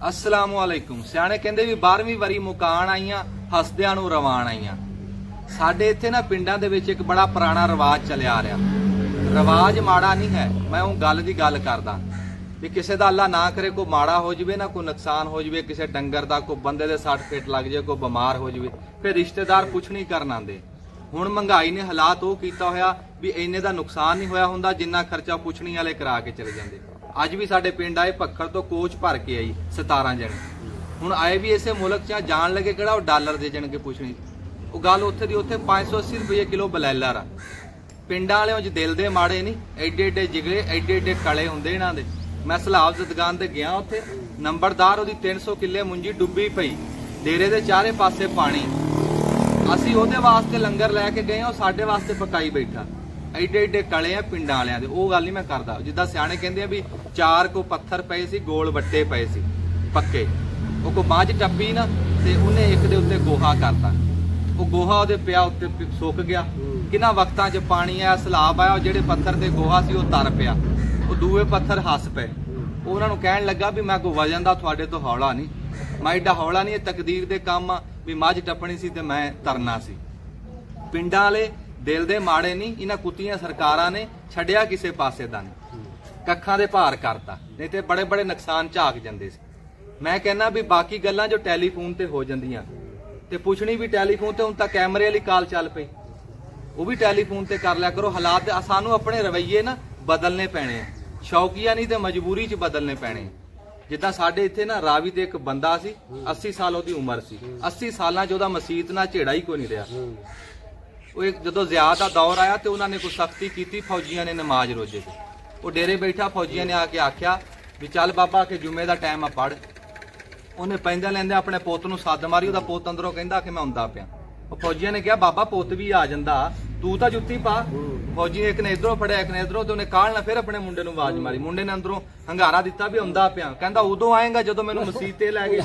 अस्सलामुअलैकुम। सियाणे कहंदे भी 12वीं वारी मुकान आईयां हसदियां नूं रवान आईयां। साडे इत्थे ना पिंडां दे विच एक बड़ा पुराना रिवाज चलिया आ रहा। रिवाज माड़ा नहीं है, मैं उह गल दी गल करदा भी किसी दा अल्लाह ना करे कोई माड़ा हो जाए ना, कोई नुकसान हो जाए, किसी डंगर दा कोई बंदे दे सट फिट लग जाए, कोई बीमार हो जाए, फिर रिश्तेदार कुछ नहीं करन आंदे। हुण महंगाई ने हालात वो कीता होया भी इन्ने दा नुकसान नहीं होया हुंदा जिन्ना खर्चा पुछणी वाले करा के चले जांदे। अज भी साडे पिंड आए पक्खड़ तो कोच भर के आई 17 जने। हुण आए भी इसे मुल्क च जान लगे किहड़ा वो डॉलर दे जण के पुछणी। वो गल उत्थे दी उत्थे 580 रुपये किलो बलैलर आ। पिंडां वाले उंज दिल दे माड़े नहीं, एडे एडे जिगरे एडे एडे कले हुंदे इन्हां दे। मैं सलाब जदगान ते गया, उत्थे नंबरदार ओदी 300 किले मुंजी डुब्बी पई, डेरे दे चारे पासे पानी। असीं ओहदे वास्ते लंगर लैके गए, और साडे वास्ते पकाई बैठा। एडे एडे कले आ पिंडां वालियां दे। ओह गल नहीं मैं करदा जिद्दां सियाणे कहंदे आ भी चार को पत्थर पे सी, गोल वट्टे पे सी पक्के। वो को बांझ टप्पी ना ते उन्हें एक दे उत्ते गोहा करता। वो गोहा ओहदे पिया उत्ते सुक गया। किन्हां वक्तां च पानी आया, सैलाब आया, जेहड़े पत्थर ते गोहा सी वो तर पिया। वो दूए पत्थर हस पे। उन्हां नूं कहण लगा भी मैं कोई वजन दा तुहाडे तो हौला नहीं, मैं एडा हौला नहीं, तकदीर दे काम आ भी मझ टप्पणी सी ते मैं तरना सी। पिंडां वाले दिल दे माड़े नहीं, इन्हां कुत्तियां सरकारां ने छड्डिया किसे पासे दा नहीं, कखां दे भार करता, नहीं ते बड़े बड़े नुकसान झाक जांदे सी। मैं कहना भी बाकी गल्लां जो टैलीफोन ते हो जांदियां ते पुछणी भी टैलीफोन ते, हुण तां कैमरे वाली कॉल चल पई, वो भी टैलीफोन ते कर लिया करो। हालात सानू अपने रवैये ना बदलने पैणे, शौकिया नहीं ते मजबूरी च बदलने पैणे। जिद्दां साडे इत्थे ना रावी ते एक बंदा सी, 80 साल ओहदी उम्र सी। 80 सालां च ओहदा मसीत ना झेड़ा ही कोई नहीं रहा। जो ज़ियाद का दौर आया तो उन्होंने कोई सख्ती की, फौजिया ने नमाज रोजे थे। वो डेरे बैठा, फौजिया ने आके आख्या भी चल बाबा के जुमे का टाइम आ पढ़। उन्हें पैंदे लेंदे अपने पुत नूं सद मारी, उहदा पुत अंदरों कहंदा कि मैं आउंदा पिया। फौजिया ने कहा बाबा पुत भी आ जांदा, तू तां जुत्ती पा। फौजी एक ने इधरों फड़िया, एक ने इधरों, तो उन्हें काल ना फिर अपने मुंडे नूं आवाज मारी। मुंडे ने अंदरों हंगारा दिता भी आउंदा पिया। कहंदा उदों आएगा जदों मैनूं मसीत ते लै गए।